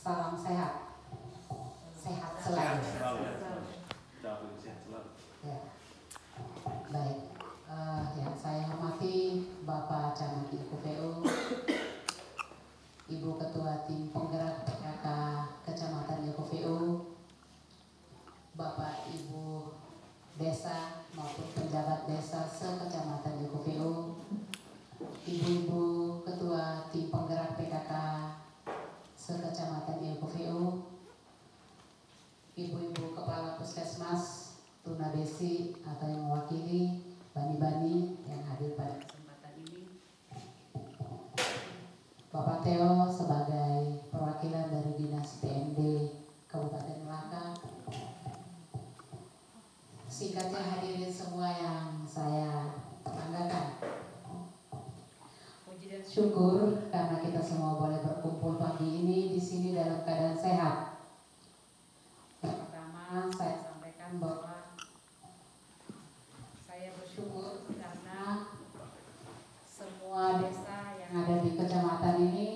Salam sehat. Sehat selalu. Ya. Baik. Yang saya hormati Bapak Camat IKPU, Ibu Ketua Tim Penggerak PKK Kecamatan IKPU, Bapak Ibu Desa maupun penjabat desa se-Kecamatan IKPU, Ibu-ibu Ketua Tim Penggerak PKK se-Kecamatan IKPU, Ibu-ibu Kepala Puskesmas, Tuna Desi atau yang mewakili bani-bani yang hadir pada kesempatan ini, Bapak Theo sebagai perwakilan dari Dinas PMD Kabupaten Melaka, singkatnya hadirin semua yang saya banggakan. Puji dan syukur karena kita semua boleh berkumpul pagi ini di sini dalam keadaan sehat. Yang pertama saya sampaikan bahwa saya bersyukur karena semua desa yang ada di kecamatan ini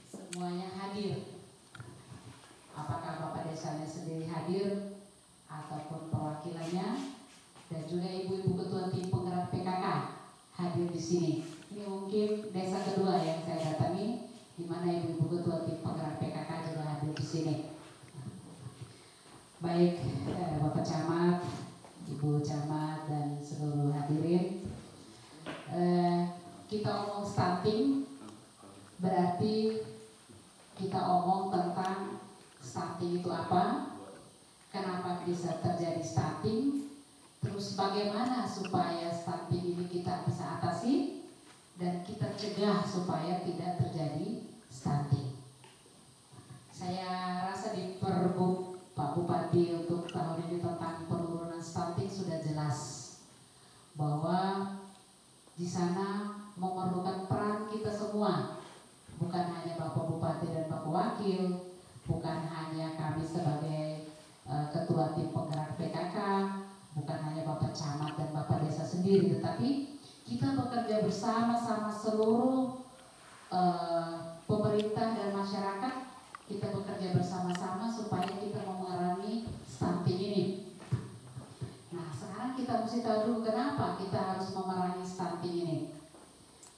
semuanya hadir. Apakah Bapak desanya sendiri hadir ataupun perwakilannya, dan juga ibu-ibu ketua tim penggerak PKK hadir di sini. Ini mungkin desa kedua yang saya datangi, di mana ibu-ibu ketua tim penggerak PKK juga hadir di sini. Baik, Bapak Camat, Ibu Camat, dan seluruh hadirin, kita omong stunting berarti kita omong tentang stunting itu apa, kenapa bisa terjadi stunting, terus bagaimana supaya stunting ini kita bisa atasi dan kita cegah supaya tidak terjadi stunting. Saya rasa di Perbuk Pak Bupati untuk tahun ini tentang penurunan stunting sudah jelas bahwa di sana memerlukan peran kita semua, bukan hanya Bapak Bupati dan Bapak Wakil, bukan hanya kami sebagai ketua tim penggerak PKK, bukan hanya Bapak Camat dan Bapak Desa sendiri, tetapi kita bekerja bersama-sama seluruh pemerintah dan masyarakat. Kita bekerja bersama-sama supaya kita memerangi stunting ini. Nah, sekarang kita mesti tahu dulu kenapa kita harus memerangi stunting ini.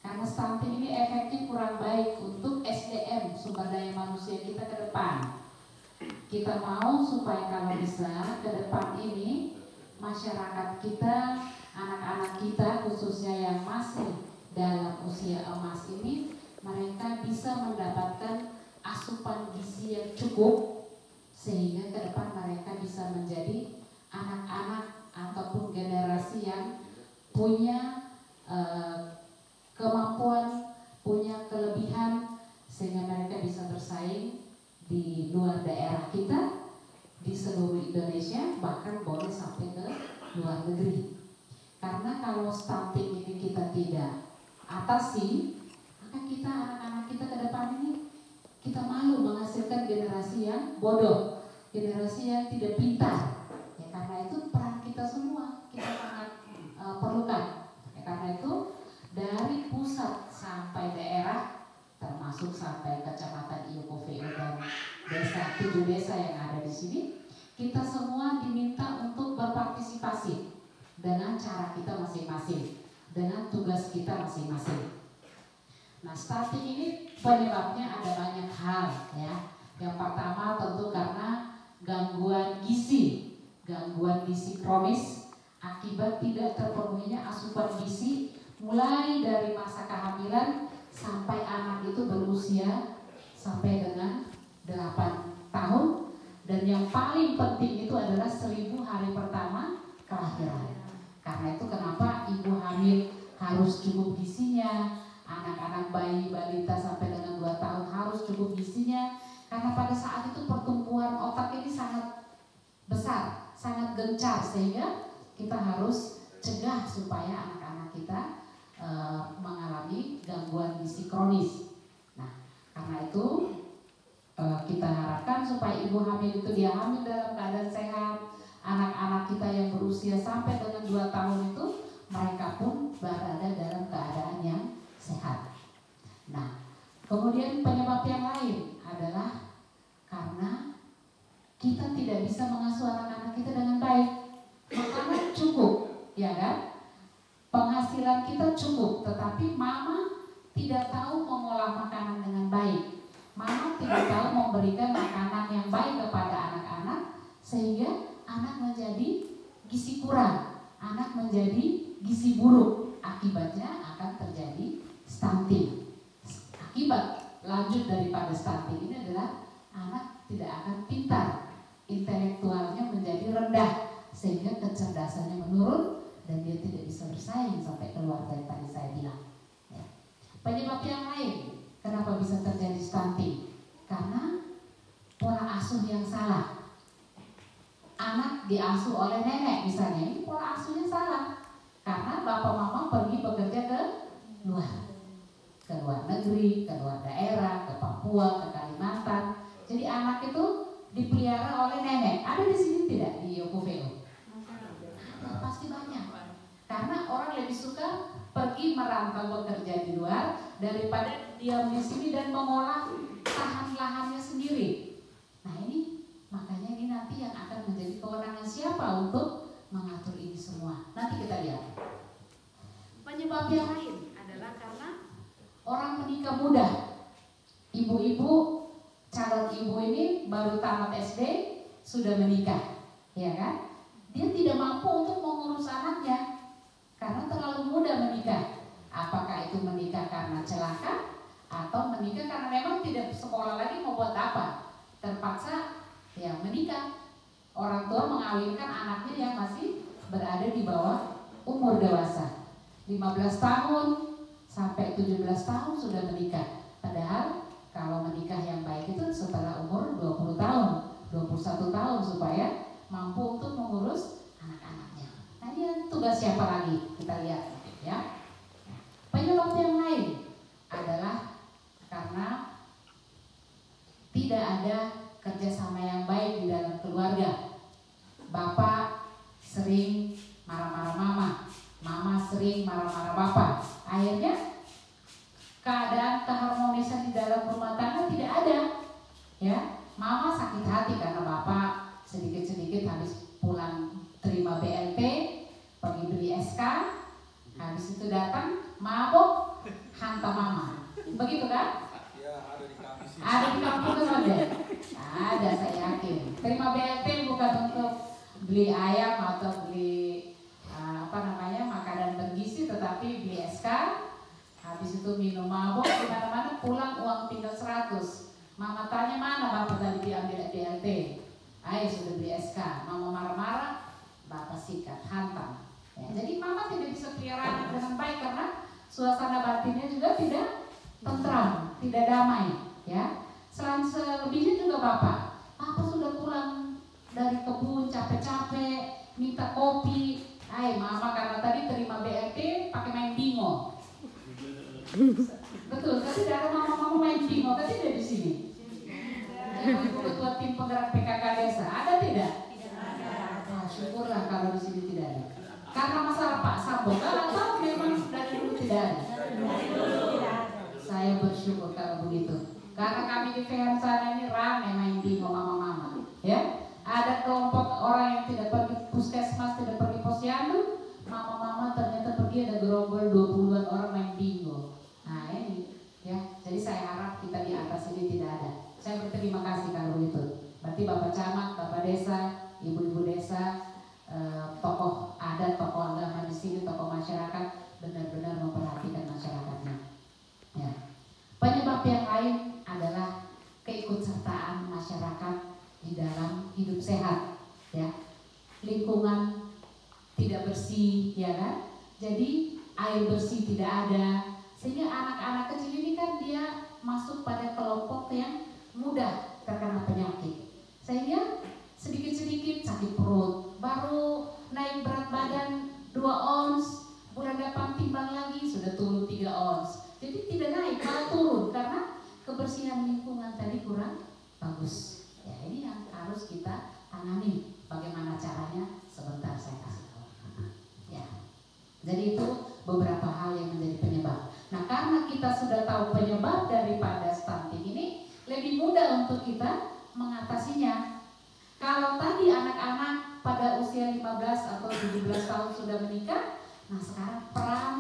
Karena stunting ini efeknya kurang baik untuk SDM, sumber daya manusia kita ke depan. Kita mau supaya kalau bisa ke depan ini masyarakat kita, anak-anak kita khususnya yang masih dalam usia emas ini, mereka bisa mendapatkan asupan gizi yang cukup sehingga ke depan mereka bisa menjadi anak-anak ataupun generasi yang punya kemampuan, punya kelebihan sehingga mereka bisa bersaing di luar daerah kita, di seluruh Indonesia, bahkan boleh sampai ke luar negeri. Karena kalau stunting ini kita tidak atasi, maka kita, anak-anak kita ke depan ini, kita malu menghasilkan generasi yang bodoh, generasi yang tidak pintar. Ya, karena itu peran kita semua kita sangat perlukan. Ya, karena itu dari pusat sampai daerah, termasuk sampai kecamatan IKPU dan desa, 7 desa yang ada di sini, kita semua diminta untuk berpartisipasi dengan cara kita masing-masing, dengan tugas kita masing-masing. Nah, stunting ini penyebabnya ada banyak hal ya. Yang pertama tentu karena gangguan gizi kronis akibat tidak terpenuhinya asupan gizi mulai dari masa kehamilan sampai anak itu berusia sampai dengan 8 tahun, dan yang paling penting itu adalah 1000 hari pertama kelahiran. Karena itu kenapa ibu hamil harus cukup gizinya, anak-anak bayi balita sampai dengan 2 tahun harus cukup gizinya, karena pada saat itu pertumbuhan otak ini sangat besar, sangat gencar, sehingga kita harus cegah supaya anak-anak kita mengalami gangguan gizi kronis. Nah, karena itu kita harapkan supaya ibu hamil itu dia hamil dalam keadaan sehat, anak-anak kita yang berusia sampai dengan 2 tahun itu mereka pun berada dalam keadaan yang sehat. Kemudian penyebab yang lain adalah karena kita tidak bisa mengasuh anak-anak kita dengan baik. Makanan cukup, ya kan? Penghasilan kita cukup, tetapi mama tidak tahu mengolah makanan dengan baik. Mama tidak tahu memberikan makanan yang baik kepada anak-anak, sehingga anak menjadi gizi kurang, anak menjadi gizi buruk. Akibatnya akan terjadi stunting. Akibat lanjut daripada stunting ini adalah anak tidak akan pintar, intelektualnya menjadi rendah, sehingga kecerdasannya menurun dan dia tidak bisa bersaing sampai keluar dari tadi saya bilang. Ya. Penyebab yang lain kenapa bisa terjadi stunting? Karena pola asuh yang salah. Anak diasuh oleh nenek misalnya, ini pola asuhnya salah. Karena bapak mama pergi bekerja ke luar negeri, ke luar daerah, ke Papua, ke Kalimantan. Jadi anak itu dipelihara oleh nenek. Ada di sini tidak di Yokuveo? Pasti banyak. Karena orang lebih suka pergi merantau bekerja di luar daripada diam di sini dan mengolah tahan lahannya sendiri. Nah ini makanya ini nanti yang akan menjadi kewenangan siapa untuk mengatur ini semua. Nanti kita lihat. Penyebab yang lain adalah karena orang menikah muda. Ibu-ibu, calon ibu ini baru tamat SD sudah menikah, ya kan? Dia tidak mampu untuk mengurus anaknya karena terlalu muda menikah. Apakah itu menikah karena celaka atau menikah karena memang tidak sekolah lagi, mau buat apa? Terpaksa ya menikah. Orang tua mengawinkan anaknya yang masih berada di bawah umur dewasa. 15 tahun sampai 17 tahun sudah menikah. Padahal kalau menikah yang baik itu setelah umur 20 tahun, 21 tahun supaya mampu untuk mengurus anak-anaknya. Nah ini tugas siapa lagi? Kita lihat ya. Penyebab yang lain adalah karena tidak ada kerjasama yang baik di dalam keluarga. Bapak sering marah-marah mama, mama sering marah-marah bapak. Akhirnya keadaan keharmonisan di dalam rumah tangga tidak ada. Ya, mama sakit hati karena bapak sedikit-sedikit habis pulang terima BLT, pergi beli SK, habis itu datang mabok hantam mama. Begitu kan? Ya, ada di kampus. Ada di kampung kan ada? Ada, saya yakin. Terima BLT bukan untuk beli ayam atau beli makanan bergizi, tetapi beli SK. Habis itu minum mabok di mana-mana, pulang uang tinggal 100. Mama tanya mana bapak tadi diambil BLT? Ayo sudah beli SK. Mama marah-marah, bapak sikat, hantam. Ya, jadi mama tidak bisa pelihara anak dengan baik karena suasana batinnya juga tidak tentram, tidak damai. Ya, selain selebihnya juga bapak sudah pulang dari kebun capek-capek, minta kopi. Mama karena tadi terima BLT pakai main bingo. Betul, tadi ada mama main bingo, tadi ada di sini. Ibu ketua tim penggerak PKK desa, ada tidak? Tidak ada. Nah, syukurlah kalau di sini tidak ada. Karena masalah Pak Sambo, atau memang dari dulu tidak ada? Dari dulu tidak ada. Saya bersyukur kalau begitu. Karena kami di VM sana ini ramai main bingo mama-mama, ya. Ada kelompok orang yang tidak pergi puskesmas, tidak pergi posyandu, mama-mama ternyata pergi ada gerombolan 20-an orang main bingo. Nah ini, ya. Jadi saya harap kita di atas ini tidak ada. Saya berterima kasih kalau begitu. Berarti Bapak Camat, Bapak Desa, Ibu-ibu desa, tokoh adat, tokoh agama di sini, tokoh masyarakat benar-benar memperhatikan masyarakatnya. Ya. Penyebab yang lain adalah keikutsertaan masyarakat di dalam hidup sehat, ya. Lingkungan tidak bersih, ya kan? Jadi air bersih tidak ada, sehingga anak-anak kecil ini kan dia masuk pada kelompok yang mudah terkena penyakit, sehingga sedikit-sedikit sakit perut, baru naik berat badan 2 ons, bulan depan timbang lagi sudah turun 3 ons. Jadi tidak naik, malah turun karena kebersihan lingkungan tadi kurang bagus. Ya, ini yang harus kita tangani. Bagaimana caranya? Sebentar saya kasih tahu. Ya. Jadi itu beberapa hal yang menjadi penyebab. Nah, karena kita sudah tahu penyebab daripada stunting ini, lebih mudah untuk kita mengatasinya. Kalau tadi anak-anak pada usia 15 atau 17 tahun sudah menikah, nah sekarang peran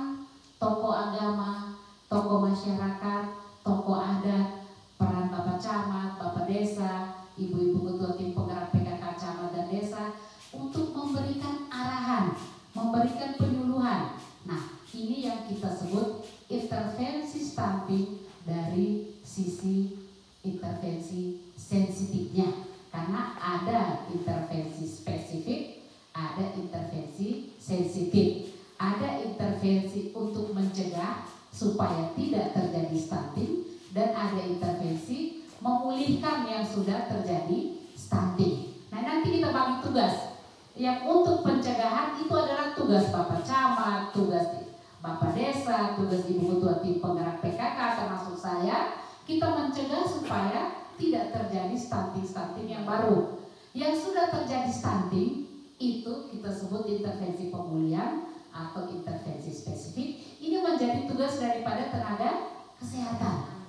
tokoh agama, tokoh masyarakat, tokoh adat, peran Bapak Camat, Bapak Desa, ibu-ibu ketua tim penggerak PKK Camat dan Desa untuk memberikan arahan, memberikan penyuluhan. Nah, ini yang kita sebut intervensi stunting dari sisi intervensi sensitifnya. Karena ada intervensi spesifik, ada intervensi sensitif, ada intervensi untuk mencegah supaya tidak terjadi stunting, dan ada intervensi memulihkan yang sudah terjadi stunting. Nah, nanti kita bagi tugas. Yang untuk pencegahan itu adalah tugas Bapak Camat, tugas Bapak Desa, tugas Ibu Ketua Tim Penggerak PKK termasuk saya. Kita mencegah supaya tidak terjadi stunting yang baru. Yang sudah terjadi stunting itu kita sebut intervensi pemulihan atau intervensi spesifik. Ini menjadi tugas daripada tenaga kesehatan.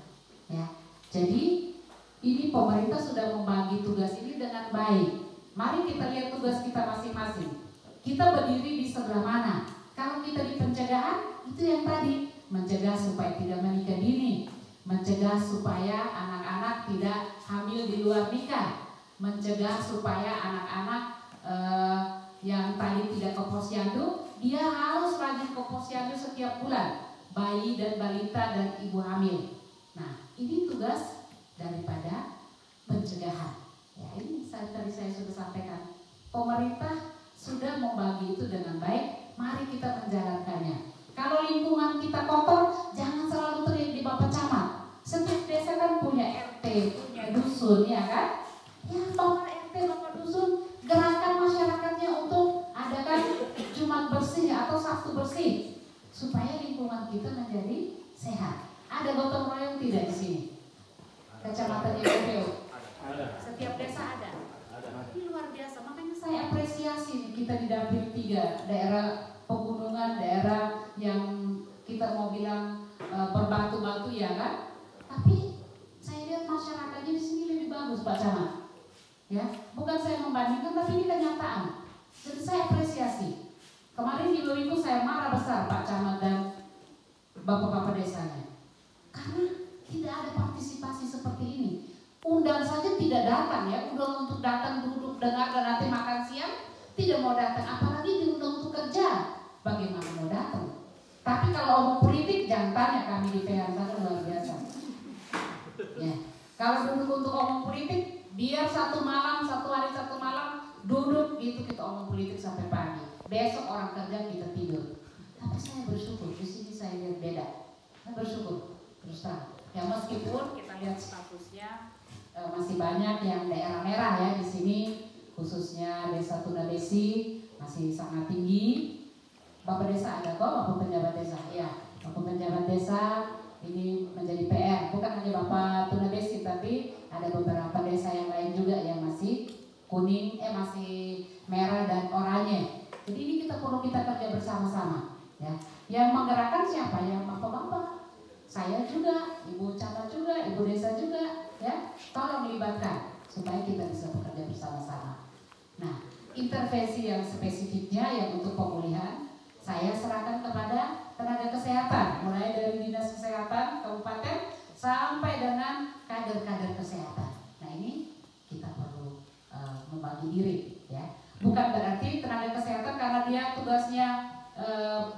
Ya, jadi ini pemerintah sudah membagi tugas ini dengan baik. Mari kita lihat tugas kita masing-masing. Kita berdiri di sebelah mana? Kalau kita di pencegahan, itu yang tadi, mencegah supaya tidak menikah dini, mencegah supaya anak-anak tidak hamil di luar nikah, mencegah supaya anak-anak yang tadi tidak ke posyandu, dia harus rajin ke posyandu setiap bulan, bayi dan balita dan ibu hamil. Nah, ini tugas daripada pencegahan. Ya, ini tadi saya sudah sampaikan. Pemerintah sudah membagi itu dengan baik. Mari kita menjalankannya. Kalau lingkungan kita kotor, jangan selalu teriak di Bapak Camat. Setiap desa kan punya RT, punya dusun, ya kan? Ya, Bapak RT, Bapak dusun, gerakan masyarakatnya untuk adakan Jumat bersih atau Sabtu bersih, supaya lingkungan kita menjadi sehat. Ada gotong royong tidak di sini? Kecamatan YPO. Setiap desa ada. Ini luar biasa. Makanya saya apresiasi kita di Dapil 3, daerah pegunungan, daerah yang kita mau bilang berbatu-batu, ya kan? Tapi saya lihat masyarakatnya di sini lebih bagus, Pak Camat. Ya, bukan saya membandingkan, tapi ini kenyataan. Jadi saya apresiasi. Kemarin di minggu saya marah besar Pak Camat dan bapak-bapak desanya, karena tidak ada partisipasi seperti ini. Undang saja tidak datang, ya, undang untuk datang duduk dengar dan nanti makan siang tidak mau datang, apalagi diundang untuk kerja. Bagaimana mau datang? Tapi kalau omong politik jangan tanya, kami di PH luar biasa. Ya, kalau duduk untuk omong politik, biar satu hari satu malam duduk gitu kita omong politik sampai pagi. Besok orang kerja kita tidur. Tapi saya bersyukur di sini saya lihat beda. Saya bersyukur terus terang. Ya, meskipun kita lihat statusnya masih banyak yang daerah merah, ya, di sini khususnya Desa Tuna Besi masih sangat tinggi. Bapak Desa ada kok, Bapak Penjabat Desa. Ya, Bapak Penjabat Desa ini menjadi PR. Bukan hanya Bapak Tuna Besi, tapi ada beberapa desa yang lain juga yang masih kuning, masih merah dan oranye. Jadi ini kita perlu kita kerja bersama-sama. Ya, yang menggerakkan siapa? Yang bapak-bapak. Saya juga, Ibu Camat juga, Ibu Desa juga, ya. Tolong libatkan supaya kita bisa bekerja bersama-sama. Nah, intervensi yang spesifiknya yang untuk pemulihan saya serahkan kepada tenaga kesehatan, mulai dari Dinas Kesehatan Kabupaten sampai dengan kader-kader kesehatan. Nah, ini kita perlu membagi diri, ya. Bukan berarti tenaga kesehatan karena dia tugasnya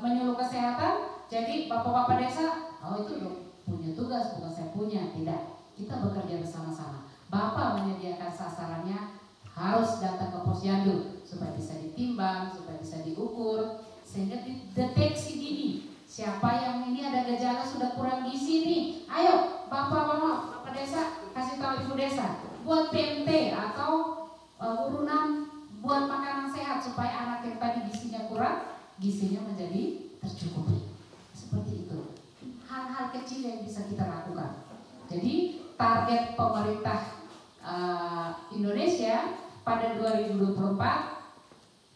menyuluh kesehatan, jadi bapak-bapak desa, oh itu punya tugas, bukan saya punya. Tidak, kita bekerja bersama-sama. Bapak menyediakan sasarannya, harus datang ke posyandu supaya bisa ditimbang, supaya bisa diukur, sehingga dideteksi dini. Siapa yang ini ada gejala sudah kurang gizi nih, ayo bapak desa kasih tahu ibu desa, buat PMT atau urunan buat makanan sehat supaya anak yang tadi gizinya kurang, gizinya menjadi tercukupi. Seperti itu. Hal-hal kecil yang bisa kita lakukan. Jadi target pemerintah Indonesia pada 2024,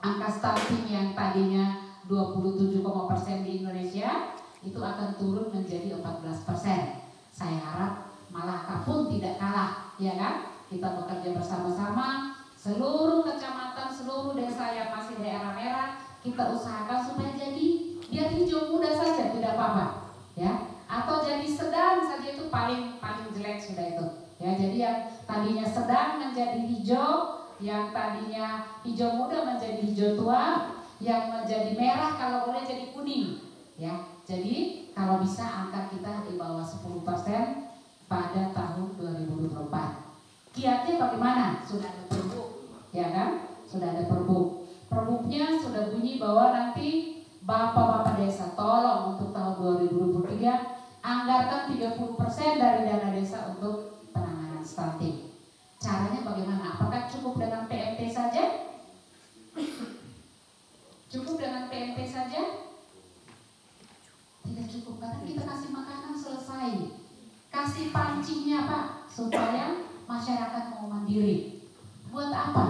angka stunting yang tadinya 27% di Indonesia itu akan turun menjadi 14%. Saya harap malah pun tidak kalah, ya kan? Kita bekerja bersama-sama, seluruh kecamatan, seluruh desa yang masih daerah merah, kita usahakan supaya jadi biar hijau muda saja, tidak apa-apa, ya. Atau jadi sedang saja, itu paling jelek sudah itu, ya. Jadi yang tadinya sedang menjadi hijau, yang tadinya hijau muda menjadi hijau tua, yang menjadi merah kalau boleh jadi kuning, ya. Jadi kalau bisa angka kita di bawah 10% pada tahun 2024. Kiatnya bagaimana? Sudah ada perbuk, ya kan? Sudah ada perbuk. Perbuknya sudah bunyi bahwa nanti bapak-bapak desa tolong untuk tahun 2023 anggarkan 30% dari dana desa untuk penanganan stunting. Caranya bagaimana? Apakah cukup dengan PMT saja? Cukup dengan PMT saja? Tidak cukup, karena kita kasih makanan selesai. Kasih pancingnya Pak, supaya masyarakat mau mandiri. Buat apa?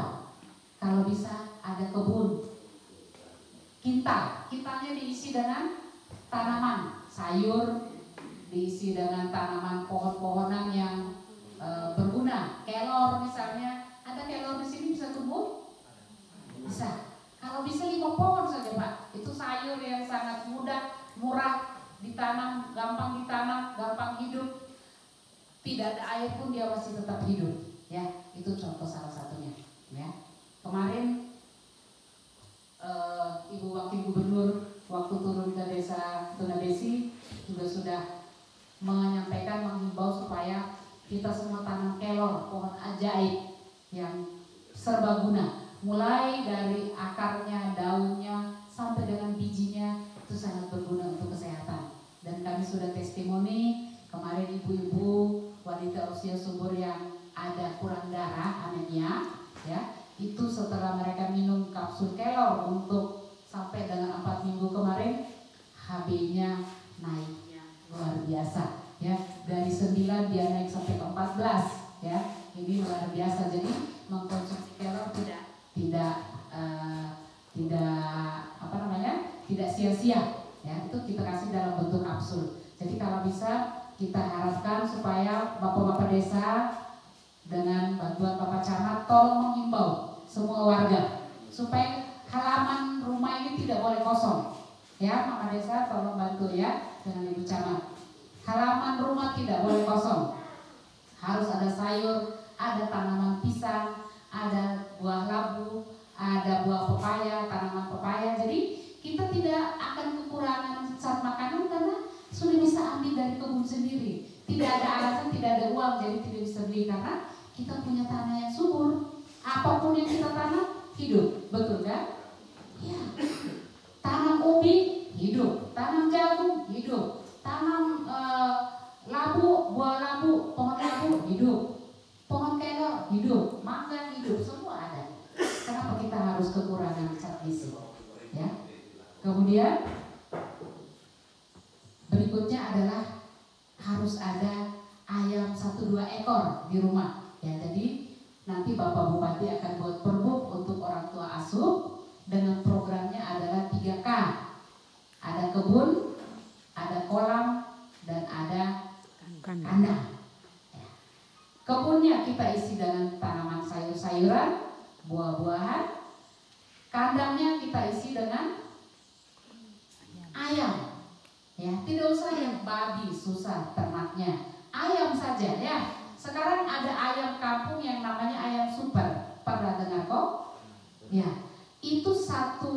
Kalau bisa ada kebun, kintalnya diisi dengan tanaman sayur, diisi dengan tanaman pohon-pohonan yang berguna. Kelor misalnya, ada kelor di sini bisa tumbuh? Bisa. Kalau bisa 5 pohon saja Pak, itu sayur yang sangat mudah, murah ditanam, gampang hidup, tidak ada air pun dia masih tetap hidup, ya. Itu contoh salah satunya, ya. Kemarin Ibu Wakil Gubernur waktu turun ke desa Tunadesi juga sudah menyampaikan, menghimbau supaya kita semua tanam kelor, pohon ajaib yang serbaguna. Mulai dari akarnya, daunnya, sampai dengan bijinya, itu sangat berguna untuk kesehatan. Dan kami sudah testimoni kemarin ibu-ibu wanita usia subur yang ada kurang darah, anemia, ya, itu setelah mereka minum kapsul kelor untuk sampai dengan 4 minggu kemarin, HB-nya naiknya luar biasa, ya, dari 9 dia naik sampai ke 14, ya. Ini luar biasa. Jadi mengkonsumsi kelor tidak sia-sia, ya. Itu kita kasih dalam bentuk kapsul. Jadi kalau bisa kita harapkan supaya bapak-bapak desa dengan bantuan Bapak Camat tolong menghimbau semua warga supaya halaman rumah ini tidak boleh kosong, ya. Mama desa tolong bantu, ya, dengan Ibu Camat. Halaman rumah tidak boleh kosong, harus ada sayur, ada tanaman pisang, ada buah labu, ada buah pepaya, tanaman pepaya. Jadi kita tidak akan kekurangan zat makanan karena sudah bisa ambil dari kebun sendiri. Tidak ada alasan, tidak ada uang, jadi tidak bisa beli karena kita punya tanah yang subur. Apapun yang kita tanam hidup, betul kan? Ya. Tanam ubi hidup, tanam jagung hidup, tanam labu, buah labu, pohon labu hidup, pohon kelor hidup, mangga hidup, semua ada. Kenapa kita harus kekurangan zat gizi? Ya. Kemudian berikutnya adalah harus ada ayam 1-2 ekor di rumah, ya. Jadi nanti Bapak Bupati akan buat perbuk untuk orang tua asuh dengan programnya adalah 3K. Ada kebun, ada kolam, dan ada kandang. Ya. Kebunnya kita isi dengan tanaman sayur-sayuran, buah-buahan. Kandangnya kita isi dengan ayam, ya. Tidak usah yang babi, susah ternaknya. Ayam saja, ya. Sekarang ada ayam kampung yang namanya ayam super. Pernah dengar kok? Ya. Itu satu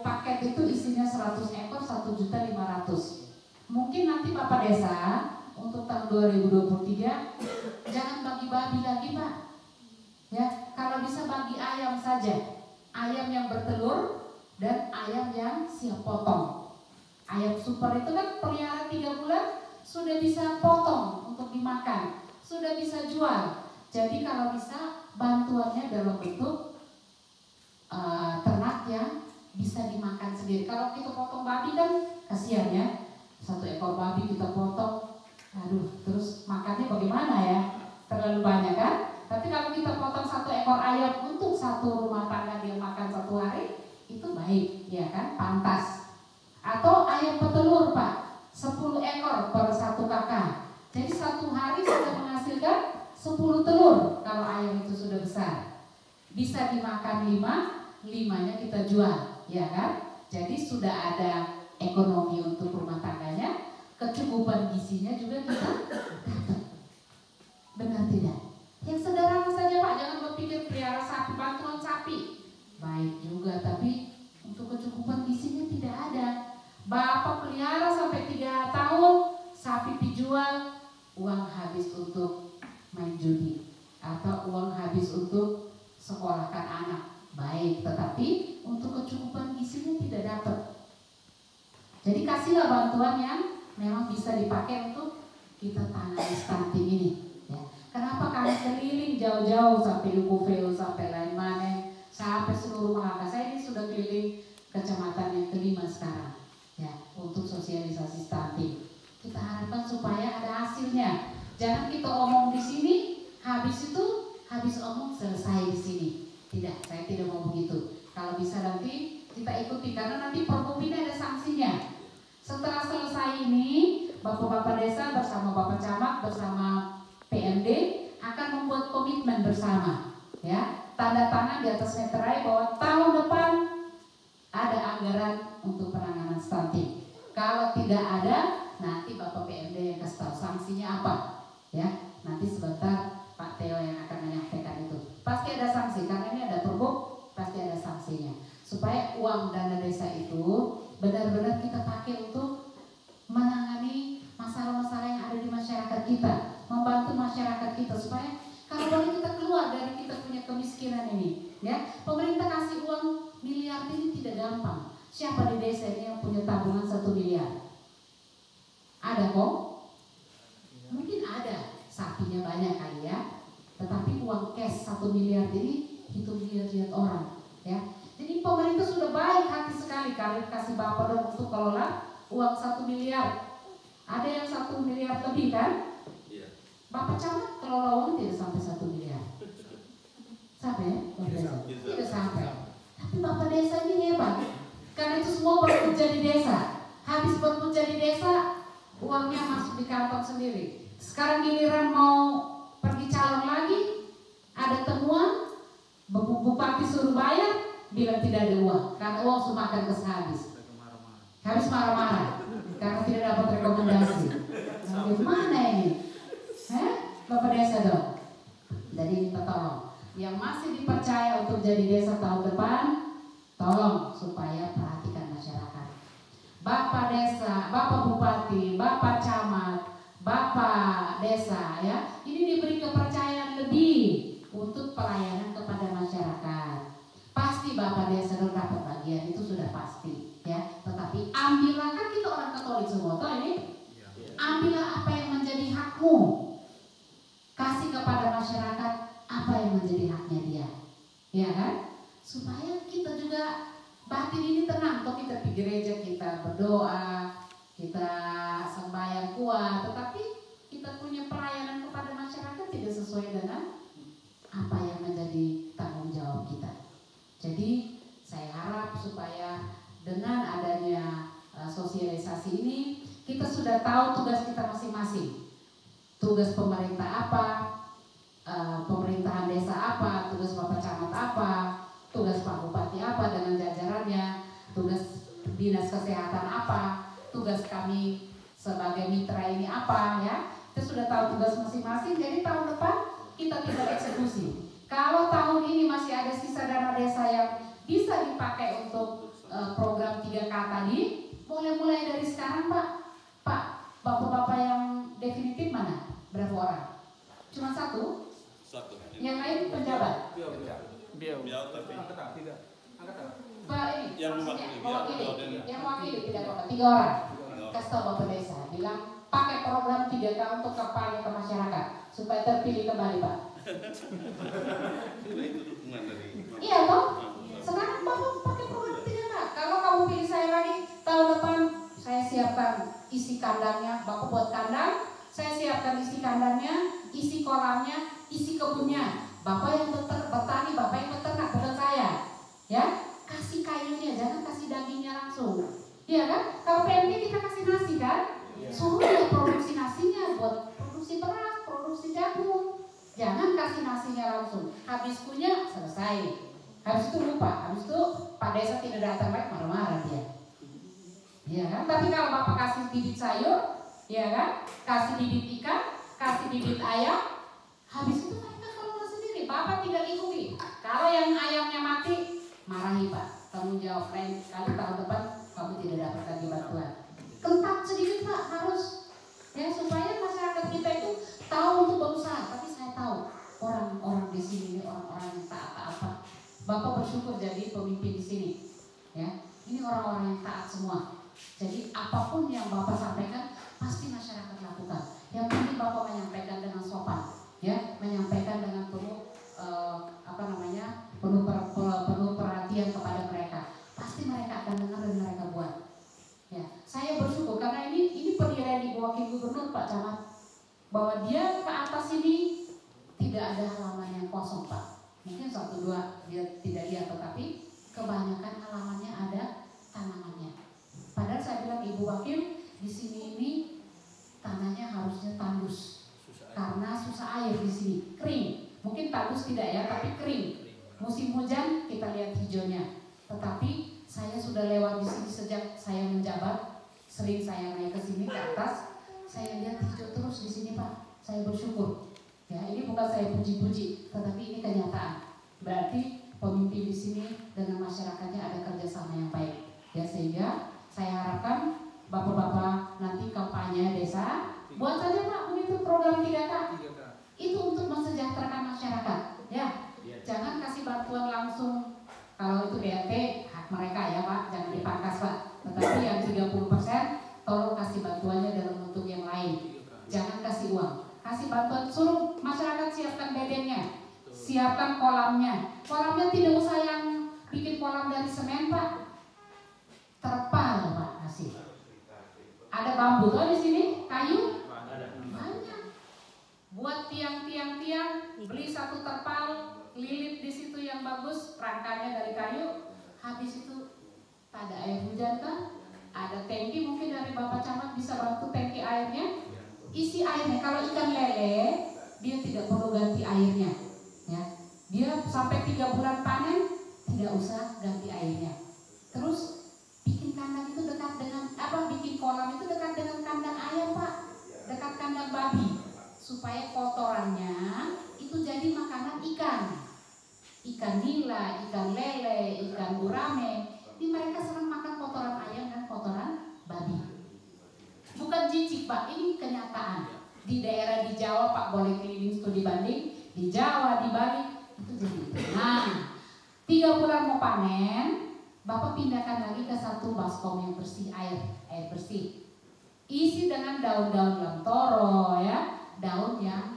paket itu isinya 100 ekor, 1.500.000. Mungkin nanti Bapak Desa untuk tahun 2023 jangan bagi babi lagi, Pak. Ya, kalau bisa bagi ayam saja. Ayam yang bertelur dan ayam yang siap potong. Ayam super itu kan pelihara 3 bulan sudah bisa potong untuk dimakan, sudah bisa jual. Jadi kalau bisa bantuannya dalam bentuk ternak yang bisa dimakan sendiri. Kalau kita potong babi kan kasihan, ya. 1 ekor babi kita potong, aduh, terus makannya bagaimana, ya? Terlalu banyak kan? Tapi kalau kita potong 1 ekor ayam untuk 1 rumah tangga dia makan 1 hari, itu baik, ya kan? Pantas. Atau ayam petelur, Pak. ekor per 1 kakak. Jadi 1 hari sudah menghasilkan 10 telur kalau ayam itu sudah besar. Bisa dimakan 5-nya kita jual, ya kan? Jadi sudah ada ekonomi untuk rumah tangganya, kecukupan gizinya juga kita dapat. Benar tidak? Yang sederhana saja Pak, jangan berpikir pelihara sapi, bantuan sapi. Baik juga, tapi untuk kecukupan gizinya tidak ada. Bapak pelihara sampai 3 tahun, sapi dijual, uang habis untuk main judi atau uang habis untuk sekolahkan anak. Baik, tetapi untuk kecukupan gizinya tidak dapat. Jadi kasihlah bantuan yang memang bisa dipakai untuk kita tanami stunting ini. Ya. Kenapa kami keliling jauh-jauh sampai Lubuveo, sampai Lain-Mane, sampai seluruh Malaka. Saya ini sudah keliling kecamatan yang kelima sekarang, ya, untuk sosialisasi stunting. Kita harapkan supaya ada hasilnya. Jangan kita omong di sini, habis omong selesai di sini. Tidak, saya tidak mau begitu. Kalau bisa nanti kita ikuti, karena nanti Pergub ini ada sanksinya. Setelah selesai ini, Bapak-bapak desa bersama Bapak Camat bersama PMD akan membuat komitmen bersama, ya, tanda tangan di atas meterai bahwa tahun depan ada anggaran untuk penanganan stunting. Kalau tidak ada, nanti Bapak PMD yang kasih tahu sanksinya apa, ya. Nanti sebentar Pak Teo yang akan menyampaikan itu. Pasti ada sanksi, karena ini ada Pergub, pasti ada sanksinya. Supaya uang dana desa itu benar-benar kita pakai untuk menangani masalah-masalah yang ada di masyarakat kita, membantu masyarakat kita supaya kalau boleh kita keluar dari kita punya kemiskinan ini, ya. Pemerintah kasih uang miliar ini tidak gampang. Siapa di desa ini yang punya tabungan 1 miliar? Ada kok? Mungkin ada, sapinya banyak kali ya. Tetapi uang cash 1 miliar ini hitung lihat orang, ya. Jadi pemerintah sudah baik hati sekali kali kasih Bapak dong untuk kelola uang 1 miliar. Ada yang 1 miliar lebih kan? Iya. Bapak Camat kelola uang tidak sampai 1 miliar. Sampai? Tidak sampai. Tapi Bapak desa ini hebat. Karena itu semua bekerja di desa. Habis bekerja di desa, uangnya masuk di kantong sendiri. Sekarang giliran mau pergi calon lagi, ada temuan, bupati suruh bayar, bilang tidak ada uang, karena uang sudah makan habis. Habis marah-marah, karena tidak dapat rekomendasi. Nah, gimana ini? Bapak desa dong. Jadi minta tolong. Yang masih dipercaya untuk jadi desa tahun depan, tolong supaya perhatikan masyarakat. Bapak desa, Bapak Bupati, Bapak Camat, Bapak desa, ya, ini diberi kepercayaan lebih untuk pelayanan kepada masyarakat. Pasti Bapak desa dapat bagian, itu sudah pasti, ya. Tetapi ambillah, kan kita orang Katolik semua, toh ini, ambillah apa yang menjadi hakmu. Kasih kepada masyarakat apa yang menjadi haknya dia, ya kan? Supaya kita juga batin ini tenang. Toh kita di gereja, kita berdoa, kita sembahyang kuat, tetapi kita punya pelayanan kepada masyarakat tidak sesuai dengan apa yang menjadi tanggung jawab kita. Jadi saya harap supaya dengan adanya sosialisasi ini, kita sudah tahu tugas kita masing-masing. Tugas pemerintah apa, pemerintahan desa apa, tugas Bapak Camat apa, tugas Pak Bupati apa dengan jajarannya, tugas dinas kesehatan apa, tugas kami sebagai mitra ini apa, ya. Kita sudah tahu tugas masing-masing, jadi tahun depan kita tinggal eksekusi. Kalau tahun ini masih ada sisa dana desa yang bisa dipakai untuk program 3K tadi, boleh mulai dari sekarang Pak. Pak, bapak-bapak yang definitif mana? Berapa orang? Cuma satu? Satu. Yang lain penjabat? Biar tapi Pak ini, yang mewakili tidak apa-apa, 3 orang. Kasih tahu Bapak desa, bilang pakai program 3K untuk kampanye ke masyarakat supaya terpilih kembali Pak. Itu dukungan dari. Iya toh? Sekarang Bapak pakai program 3K. Kalau kamu pilih saya lagi, tahun depan saya siapkan isi kandangnya, Bapak buat kandang, saya siapkan isi kandangnya, isi kolamnya, isi kebunnya. Bapak yang bertani, Bapak yang beternak, bukan saya. Ya, kasih kayunya, jangan kasih dagingnya langsung. Iya kan? Kalau PMD kita kasih nasi kan? Suruh dia produksi nasinya buat produksi beras, produksi jagung. Jangan kasih nasinya langsung. Habis kunyah selesai. Habis itu lupa. Habis itu Pak Desa tidak datang lagi, marah-marah dia. Iya kan? Tapi kalau Bapak kasih bibit sayur, ya kan? Kasih bibit ikan, kasih bibit ayam, habis itu mereka kelola sendiri. Bapak tidak ikuti. Kalau yang ayamnya mati, marahi Pak. Tanggung jawab lain kali tahun depan kamu tidak dapat lagi bantuan. Kentak sedikit Pak harus, ya supaya masyarakat kita itu tahu untuk berusaha. Tapi saya tahu orang-orang di sini ini orang-orang yang taat apa. Bapak bersyukur jadi pemimpin di sini. Ya, ini orang-orang yang taat semua. Jadi apapun yang Bapak sampaikan pasti masyarakat lakukan. Yang penting Bapak menyampaikan dengan sopan, ya, menyampaikan dengan penuh penuh perhatian kepada mereka. Pasti mereka akan dengar dan mereka buat. Ya, saya bersyukur karena ini pendirian di bawah Gubernur Pak Camat, bahwa dia ke atas ini tidak ada halaman yang kosong Pak. Mungkin 1-2 dia tidak lihat, tetapi kebanyakan halamannya ada tanamannya. Padahal saya bilang Ibu Wakil di sini ini tanahnya harusnya tandus karena susah air di sini, kering. Mungkin tandus tidak ya, tapi kering. Musim hujan kita lihat hijaunya. Tetapi saya sudah lewat di sini sejak saya menjabat, sering saya naik ke sini ke atas, saya lihat hijau terus di sini Pak. Saya bersyukur. Ya, ini bukan saya puji-puji, tetapi ini kenyataan. Berarti pemimpin di sini dengan masyarakatnya ada kerjasama yang baik. Ya, sehingga saya harapkan bapak-bapak nanti kampanye desa, buat saja Pak begitu program 3K. Itu untuk mensejahterakan masyarakat. Ya, jangan kasih bantuan langsung. Kalau itu BLT hak mereka ya Pak, jangan dipangkas Pak. Tetapi yang 30% tolong kasih bantuannya dalam bentuk yang lain. Jangan kasih uang. Kasih bantuan, suruh masyarakat siapkan bedengnya, siapkan kolamnya. Kolamnya tidak usah yang bikin kolam dari semen Pak. Terpal Pak kasih. Ada bambu tuh di sini, kayu banyak. Buat tiang-tiang, beli satu terpal, lilit di situ yang bagus, rangkanya dari kayu. Habis itu pada air hujan kan, ada tangki mungkin dari Bapak Camat bisa bantu tangki airnya. Isi airnya. Kalau ikan lele dia tidak perlu ganti airnya, ya. Dia sampai 3 bulan panen tidak usah ganti airnya. Terus bikin kandang itu dekat dengan bikin kolam itu dekat dengan kandang ayam Pak, dekat kandang babi, supaya kotorannya itu jadi makanan ikan nila, ikan lele, ikan gurame. Ini mereka senang makan kotoran ayam dan kotoran babi. Bukan jijik Pak, ini kenyataan. Di daerah di Jawa Pak boleh keliling studi banding, di Jawa, di Bali itu jadi. Nah, 3 bulan mau panen, Bapak pindahkan lagi ke satu baskom yang bersih, air bersih. Isi dengan daun-daun lemtoro ya, daun yang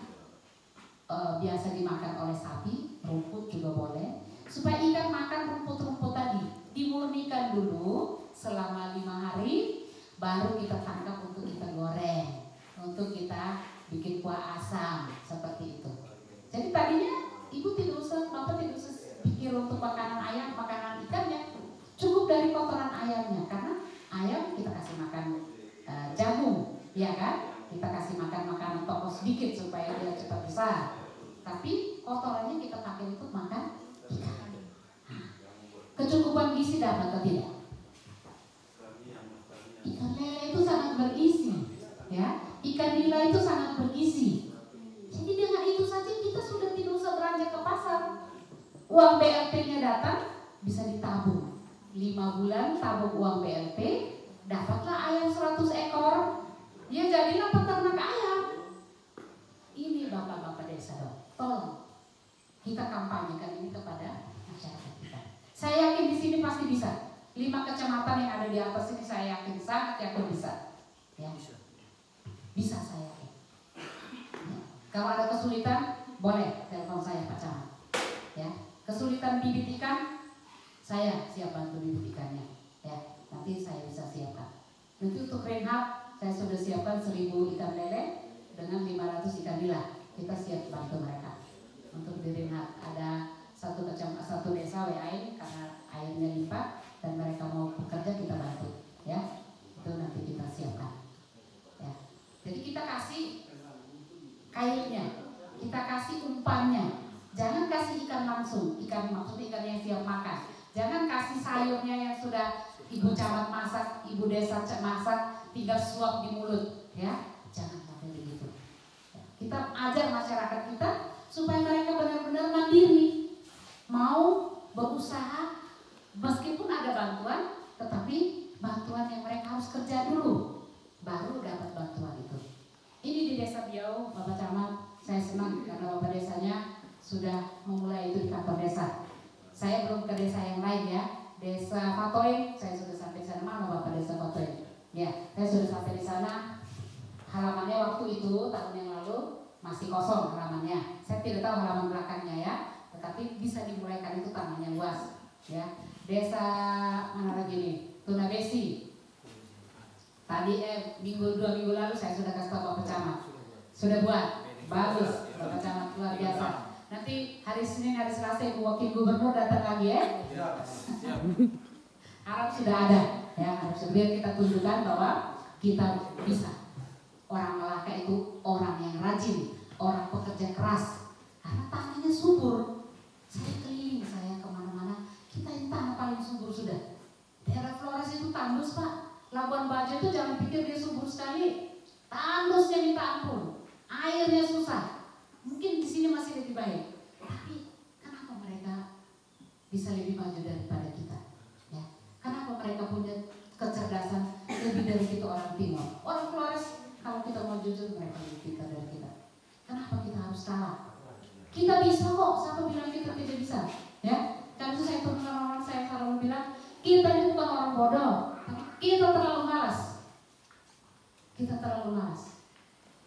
biasa dimakan oleh sapi, rumput juga boleh. Supaya ikan makan rumput-rumput tadi, dimurnikan dulu selama 5 hari. Baru kita tangkap untuk kita goreng, untuk kita bikin kuah asam seperti itu. Jadi tadinya Ibu tidak usah, Bapak tidak usah pikir untuk makanan ayam, makanan ikannya, cukup dari kotoran ayamnya. Karena ayam kita kasih makan jagung, ya kan? Kita kasih makan makanan toko sedikit supaya dia cepat besar. Tapi kotorannya kita pakai untuk makan ikan. Kecukupan gizi dapat atau tidak? Ikan lele itu sangat bergizi, ya. Ikan nila itu sangat bergizi. Jadi dengan itu saja kita sudah tidak usah belanja ke pasar. Uang BLT-nya datang, bisa ditabung. 5 bulan tabung uang BLT, dapatlah ayam 100 ekor. Ya jadilah peternak ayam. Ini bapak-bapak desa dong. Tolong kita kampanyekan ini kepada masyarakat kita. Saya yakin di sini pasti bisa. 5 kecamatan yang ada di atas ini saya yakin, sangat yakin bisa. Ya. Bisa saya yakin. Ya. Kalau ada kesulitan, boleh telepon saya Pak Camat. Ya. Kesulitan bibit ikan, saya siap bantu bibit ikannya. Ya. Nanti saya bisa siapkan. Nanti untuk rehab, saya sudah siapkan 1000 ikan lele dengan 500 ikan nila. Kita siap bantu mereka. Untuk di rehab ada satu desa WAI karena airnya limpah dan mereka mau bekerja kita bantu, ya. Itu nanti kita siapkan. Ya. kayunya, kita kasih umpannya. Jangan kasih ikan langsung, maksudnya ikan yang siap makan. Jangan kasih sayurnya yang sudah ibu camat masak, ibu desa masak, tinggal suap di mulut, ya. Jangan sampai begitu. Kita ajar masyarakat kita supaya mereka benar-benar mandiri, mau berusaha meskipun ada bantuan, tetapi bantuan yang mereka harus kerja dulu, baru dapat bantuan itu. Ini di Desa Biau, Bapak Camat, saya senang karena Bapak desanya sudah memulai itu di kantor desa. Saya belum ke desa yang lain ya. Desa Fatoin, saya sudah sampai di sana. Mana Bapak Desa Fatoin? Ya, saya sudah sampai di sana. Halamannya waktu itu tahun yang lalu masih kosong halamannya. Saya tidak tahu halaman belakangnya ya, tetapi bisa dimulaikan, itu tamannya luas. Ya, desa mana lagi nih? Tunabesi. Tadi 2 minggu lalu saya sudah kasih tahu Bapak Camat. Sudah buat, bagus Bapak Camat, luar biasa. Nanti hari Senin, hari Selasa Ibu Wakil Gubernur datang lagi ya. Harap sudah ada ya, harap biar kita tunjukkan bahwa kita bisa. Orang Melaka itu orang yang rajin, orang pekerja keras, karena tanahnya subur. Saya keliling, saya kemana-mana, kita ini tanah paling subur sudah. Daerah Flores itu tandus Pak. Labuan Bajo itu jangan pikir dia subur sekali, tandusnya minta ampun, airnya susah. Mungkin di sini masih lebih baik, tapi kenapa mereka bisa lebih maju daripada kita? Ya, kenapa mereka punya kecerdasan lebih dari kita orang Timur? Orang Flores, kalau kita mau jujur, mereka lebih pintar dari kita. Kenapa kita harus kalah? Kita bisa kok. Siapa bilang kita tidak bisa? Ya, kan itu saya pernah orang saya selalu bilang, kita ini bukan orang bodoh, tapi kita terlalu malas. Kita terlalu malas.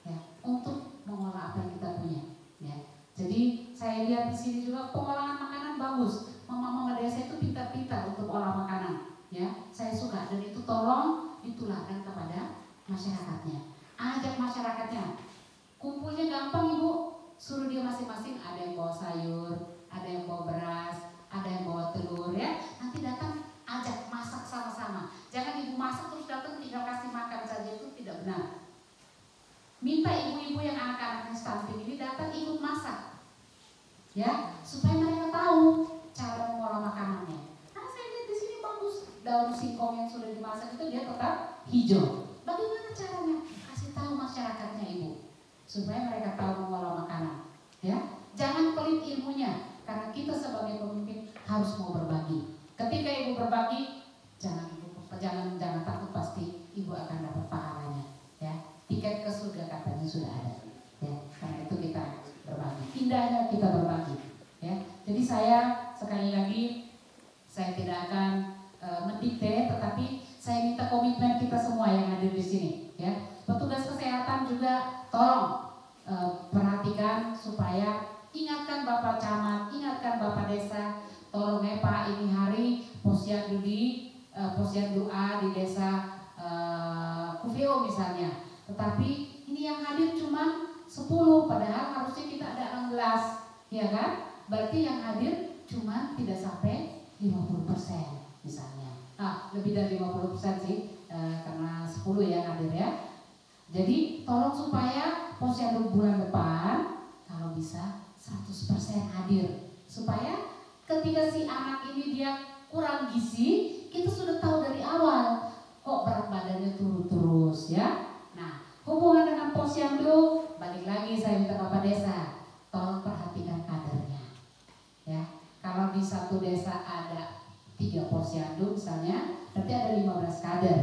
Ya, untuk mengolah apa yang kita punya. Ya, jadi saya lihat di sini juga pengolahan makanan bagus. Mama-mama desa itu pintar-pintar untuk olah makanan. Ya, saya suka, dan itu tolong ditularkan kepada masyarakatnya. Ajak masyarakatnya. Kumpulnya gampang Ibu, suruh dia masing-masing, ada yang bawa sayur, ada yang bawa beras, ada yang bawa telur ya. Nanti datang, ajak masak sama-sama. Jangan Ibu masak terus datang tinggal kasih makan saja, itu tidak benar. Minta ibu-ibu yang anak-anaknya stunting ini datang ikut masak. Ya, supaya mereka tahu cara mengolah makanannya. Karena saya lihat di sini bagus, daun singkong yang sudah dimasak itu dia tetap hijau. Bagaimana caranya? Kasih tahu masyarakatnya Ibu, supaya mereka tahu mengolah makanan. Ya, jangan pelit ilmunya, karena kita sebagai pemimpin harus mau berbagi. Ketika Ibu berbagi, jangan takut, pasti Ibu akan dapat pahalanya. Ya, tiket ke surga katanya sudah ada. Ya, karena itu kita berbagi. Indahnya kita berbagi. Ya, jadi saya sekali lagi saya tidak akan mendikte, tetapi saya minta komitmen kita semua yang hadir di sini. Ya, petugas kesehatan juga tolong perhatikan supaya ingatkan Bapak Camat, ingatkan Bapak Desa, tolong ya Pak, ini hari posyandu A di desa Kuvio misalnya, tetapi ini yang hadir cuma 10, padahal harusnya kita ada 16, ya kan? Berarti yang hadir cuma tidak sampai 50% misalnya. Lebih dari 50% sih, karena 10 yang hadir ya. Jadi tolong supaya posyandu bulan depan kalau bisa 100% hadir, supaya ketika si anak ini dia kurang gizi, kita sudah tahu dari awal kok berat badannya turun terus ya. Nah, hubungan dengan posyandu, balik lagi saya minta Bapak Desa, tolong perhatikan kadernya ya. Kalau di satu desa ada 3 posyandu misalnya, berarti ada 15 kader.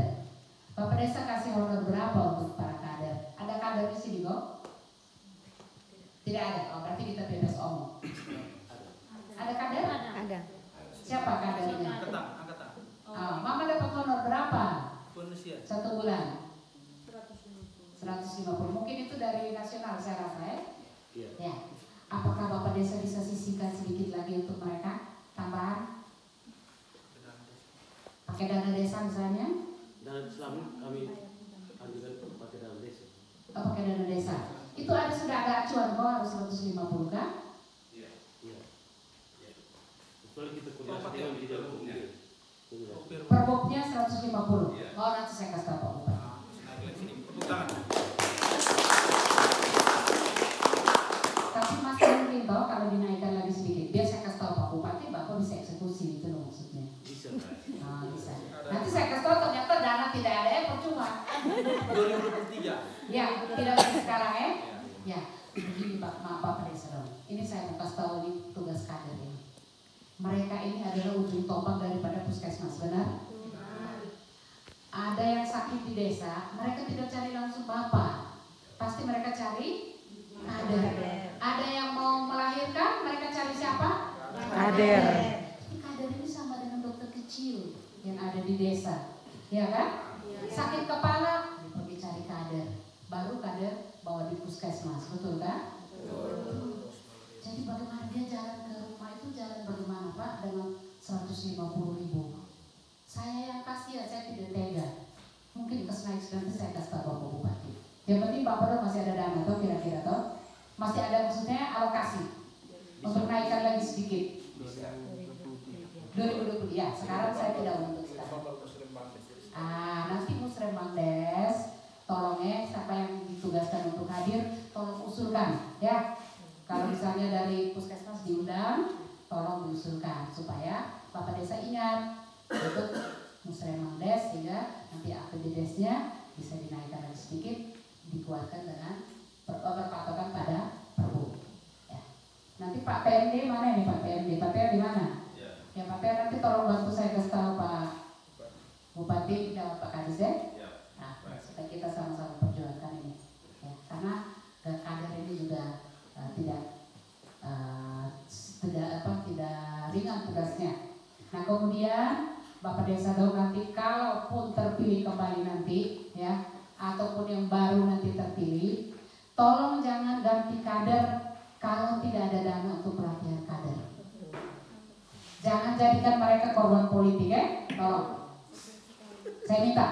Bapak Desa kasih honor berapa untuk para kader? Ada kader di sini kok? Tidak ada. Oh, berarti kita bebas omong. Ada kader? Ada. Siapa kadernya? Angkatan. Mama dapat honor berapa? Manusia. 1 bulan? 150. Mungkin itu dari nasional saya rasa ya? Iya. Ya. Apakah Bapak Desa bisa sisihkan sedikit lagi untuk mereka? Tambahan? Pakai dana desa misalnya? Dan selama kami ajukan pakai dana desa. Pakai dana desa. Itu sudah ada acuan kok harus 150 kan? Iya. Kecuali kita kuliah dengan tidak umumnya. Perbobnya 150. Oh, nanti saya kasih tahu Pak. Tepuk tangan. Tidak bisa sekarang ya? Ya, begini Pak, maaf Pak Desa dong. Ini saya mau kasih tahu nih tugas kader ini. Mereka ini adalah ujung tombak daripada puskesmas, benar? Ada yang sakit di desa, mereka tidak cari langsung bapak, pasti mereka cari kader. Ada yang mau melahirkan, mereka cari siapa? Kader. Kader ini sama dengan dokter kecil yang ada di desa, ya kan? Sakit kepala, pergi cari kader, baru kader bawa di puskesmas, betul kan? Jadi bagaimana dia jalan ke rumah itu, jalan bagaimana Pak? Dengan 150.000. Saya yang kasihan, saya tidak tega. Mungkin kesenai nanti saya kasih tahu Bapak Bupati. Yang penting Pak Pedro masih ada dana toh, kira-kira toh? Masih ada maksudnya alokasi untuk naikkan lagi sedikit. 2020 ya. Sekarang saya tidak untuk sekarang. Nanti Musrembangdes, tolong ya siapa yang ditugaskan untuk hadir, tolong usulkan ya. Kalau misalnya dari puskesmas diundang, tolong diusulkan supaya Bapak Desa ingat untuk Musrembangdes sehingga nanti APBDes-nya bisa dinaikkan lagi sedikit, dikuatkan dengan berpatokan pada Perbu. Ya. Nanti Pak PMD mana nih Pak PMD? Pak PMD mana? Ya Pak PMD nanti tolong bantu saya kasih tahu Pak Bupati dan Pak Kadis ya. Nah, supaya kita sama-sama perjuangkan ini. Ya, karena kader ini juga tidak ringan tugasnya. Nah kemudian Bapak Desa Daud nanti kalaupun terpilih kembali nanti ya, ataupun yang baru nanti terpilih, tolong jangan ganti kader kalau tidak ada dana untuk pelatihan kader. Jangan jadikan mereka korban politik ya, tolong. Saya minta.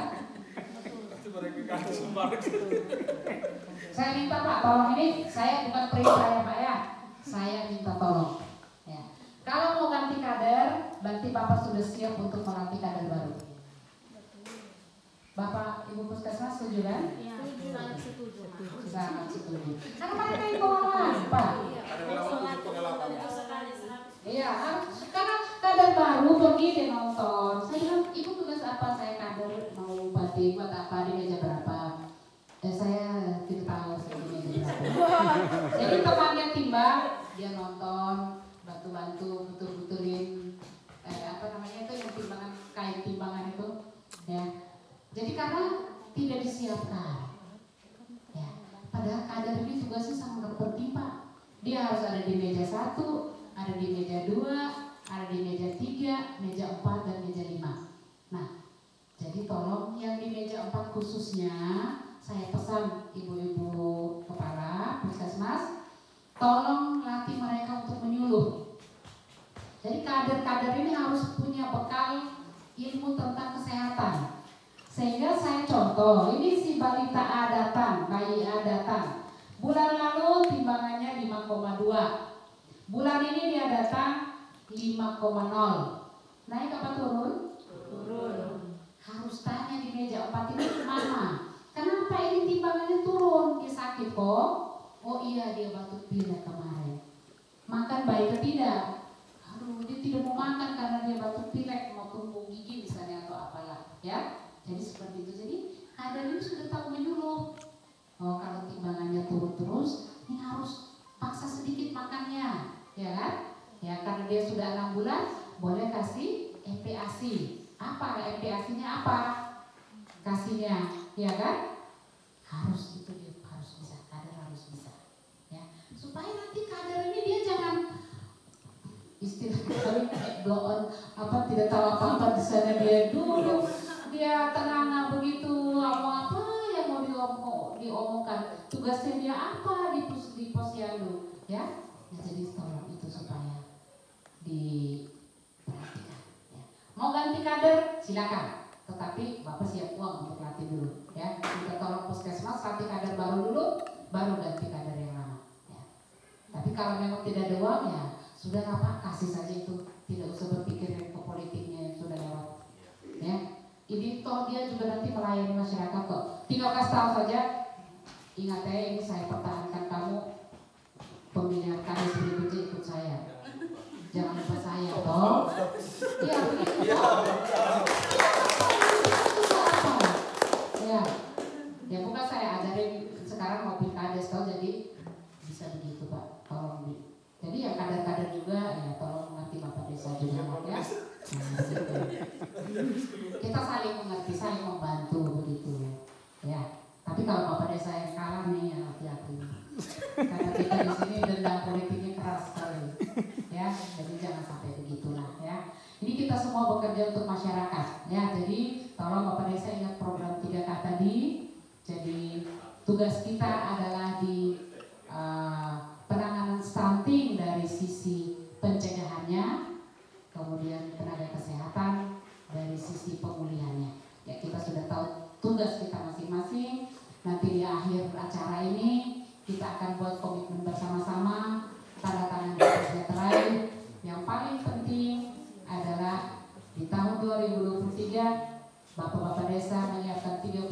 Saya minta Pak, tolong ini saya bukan perintah ya Pak ya. Saya minta tolong. Ya. Kalau mau ganti kader, berarti Bapak sudah siap untuk melatih kader baru. Bapak Ibu Puskesmas setuju kan? Ya, sangat setuju. Sangat setuju. Karena mereka itu pengalaman Pak. Iya, karena kader baru pergi dia nonton. Saya bilang, Ibu tugas apa? Saya kader mau bupati, buat apa di meja berapa? Saya tidak tahu saya di meja berapa. Jadi temannya timbang, dia nonton, bantu-bantu, betul-betulin apa namanya itu yang timbangan, kain timbangan itu, ya. Jadi karena tidak disiapkan, ya. Padahal kader ini tugasnya sangat penting Pak. Dia harus ada di meja 1, ada di meja 2, ada di meja 3, meja 4 dan meja 5. Nah, jadi tolong yang di meja 4 khususnya saya pesan ibu-ibu kepala puskesmas, tolong latih mereka untuk menyuluh. Jadi kader-kader ini harus punya bekal ilmu tentang kesehatan. Sehingga saya contoh, ini si balita A datang, bayi A datang. Bulan lalu timbangannya 5,2. Bulan ini dia datang 5,0. Naik apa turun? Turun. Harus tanya di meja 4 ini mana? Kenapa ini timbangannya turun? Dia sakit kok? Oh iya, dia batuk pilek kemarin. Makan baik atau tidak? Aduh, dia tidak mau makan karena dia batuk pilek, mau tumbuh gigi misalnya atau apalah, ya. Jadi seperti itu. Jadi kader ini sudah tahu menyuluh. Oh kalau timbangannya turun terus, ini harus paksa sedikit makannya, ya kan? Ya karena dia sudah 6 bulan, boleh kasih MPASI. Apa MPASI-nya apa? Kasihnya, ya kan? Harus itu dia harus bisa, kader harus bisa, ya. Supaya nanti kader ini dia jangan istilah kali blow on apa tidak tahu apa-apa di sana dia dulu dia tenang begitu ngomong apa yang mau diomongkan tugasnya dia apa di posyandu ya. Jadi tolong itu supaya diperhatikan ya. Mau ganti kader silakan, tetapi Bapak siap uang untuk latih dulu ya. Kita tolong puskesmas latih kader baru dulu, baru ganti kader yang lama ya. Tapi kalau memang tidak ada uang ya sudah apa, kasih saja itu, tidak usah berpikir ke politiknya yang sudah lewat ya. Ini toh dia juga nanti melayani masyarakat kok. Tinggal kasih tahu saja, ingat ya ini saya pertahankan kamu, pemilihan kadis berikutnya ikut saya. Jangan lupa saya toh. Iya begitu. Ya, ya bukan saya ajarin sekarang bisa begitu Pak, tolong jadi yang kader-kader juga ya tolong mengerti Bapak Desa juga ya. Nah, gitu. Kita saling mengerti, saling membantu begitu ya. Tapi kalau Bapak Desa yang kalah nih ya hati-hati. Karena kita di sini dendam politiknya keras sekali ya. Jadi jangan sampai begitulah ya. Ini kita semua bekerja untuk masyarakat ya. Jadi tolong Bapak Desa ingat program 3K tadi. Jadi tugas kita adalah di penanganan stunting dari sisi pencegahannya, kemudian tenaga kesehatan dari sisi pemulihannya. Ya kita sudah tahu tugas kita masing-masing. Nanti di akhir acara ini kita akan buat komitmen bersama-sama, tanda tangan di atas meterai. Yang paling penting adalah di tahun 2023 Bapak-bapak desa menyiapkan 30%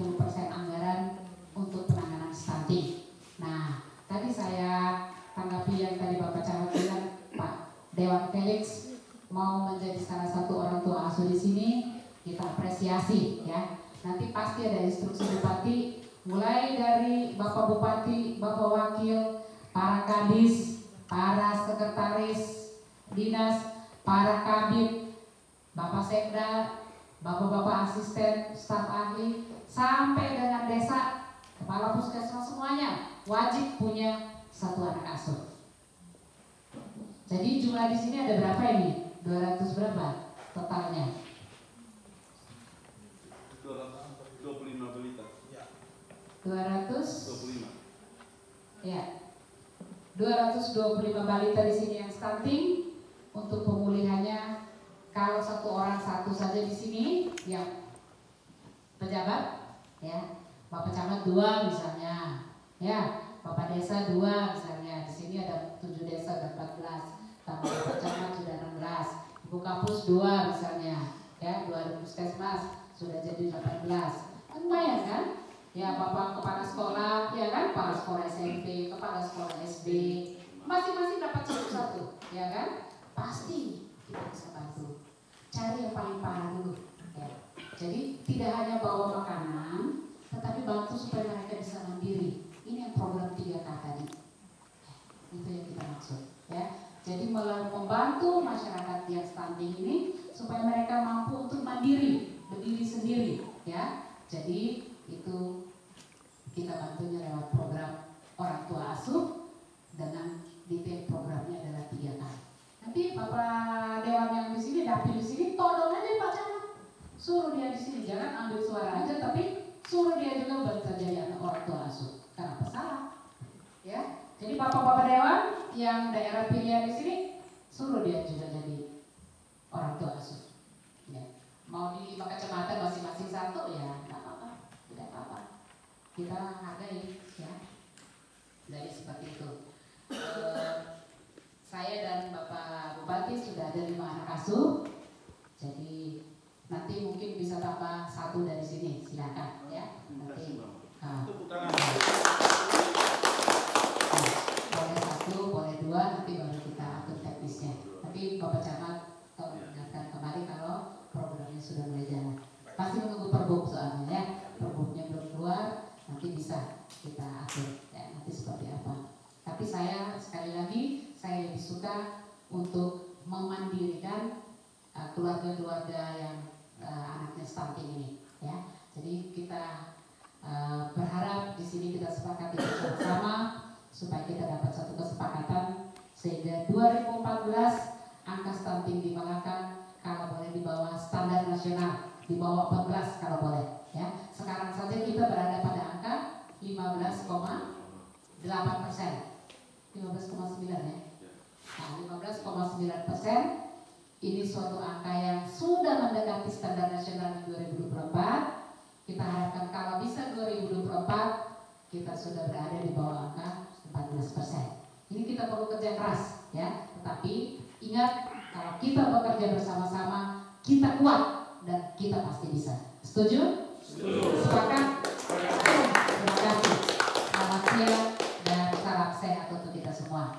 anggaran untuk penanganan stunting. Nah, tadi saya tanggapi yang tadi Bapak Camat bilang, Pak Dewan Felix mau menjadi salah satu orang tua asuh di sini, kita apresiasi ya. Nanti pasti ada instruksi Bupati, mulai dari Bapak Bupati, Bapak Wakil, para kadis, para sekretaris dinas, para kabid, Bapak Sekda, Bapak-bapak asisten, staf ahli, sampai dengan desa, kepala puskesmas semuanya wajib punya satu anak asuh. Jadi jumlah di sini ada berapa ini? 200 berapa totalnya? 225 balita. 225. Ya. 225 balita di sini yang stunting. Untuk pemulihannya, kalau satu orang satu saja di sini yang pejabat ya, Bapak Camat 2 misalnya. Ya, Bapak Desa 2 misalnya. Di sini ada 7 desa dan 14. Tambah Bapak Camat sudah 16. Ibu Kampus 2 misalnya. Ya, 2 puskesmas sudah jadi 18. Lumayan kan? Ya, Bapak kepala sekolah, ya kan? Kepala sekolah SMP, kepala sekolah SD, masing-masing dapat satu-satu, ya kan? Pasti kita bisa bantu. Cari yang paling parah dulu. Ya. Jadi tidak hanya bawa makanan, tetapi bantu supaya mereka bisa mandiri. Ini yang program 3K tadi. Itu yang kita maksud. Ya. Jadi membantu masyarakat yang stunting ini supaya mereka mampu untuk mandiri, berdiri sendiri. Ya. Jadi itu kita bantunya lewat program orang tua asuh dengan detail programnya adalah 3K. Nanti Bapak Dewan yang di sini, dapil di sini, tolong aja Pak Camat. Suruh dia di sini, jangan ambil suara aja, tapi suruh dia juga bekerja jadi orang tua asuh. Kenapa salah? Ya, jadi Bapak-bapak Dewan yang daerah pilihan di sini, suruh dia juga jadi orang tua asuh. Ya. Mau di 5 kecamatan masing-masing satu, ya nggak apa-apa, tidak apa-apa. Kita hargai, ya. Jadi seperti itu. Saya dan Bapak Bupati sudah ada 5 anak asuh. Jadi nanti mungkin bisa tambah 1 dari sini, silakan ya. Nanti boleh 1, boleh 2, nanti baru kita atur teknisnya. Tapi Bapak Camat tolong ingatkan kembali kalau programnya sudah mulai jalan. Pasti menunggu perbuk soalnya ya. Perbuknya belum keluar, nanti bisa kita atur ya, nanti seperti apa. Tapi saya sekali lagi saya lebih suka untuk memandirikan keluarga-keluarga yang anaknya stunting ini, ya. Jadi kita berharap di sini kita sepakati bersama supaya kita dapat satu kesepakatan sehingga 2014 angka stunting di Malaka kalau boleh di bawah standar nasional, di bawah 14 kalau boleh, ya. Sekarang saja kita berada pada angka 15,8%. 15,9 ya. Nah, 15,9% ini suatu angka yang sudah mendekati standar nasional di 2024. Kita harapkan kalau bisa 2024 kita sudah berada di bawah angka 14%. Ini kita perlu kerja keras ya. Tetapi ingat kalau kita bekerja bersama-sama kita kuat dan kita pasti bisa. Setuju? Setuju. Sepakat? Terima kasih. Selamat siang dan salam sehat untuk kita semua.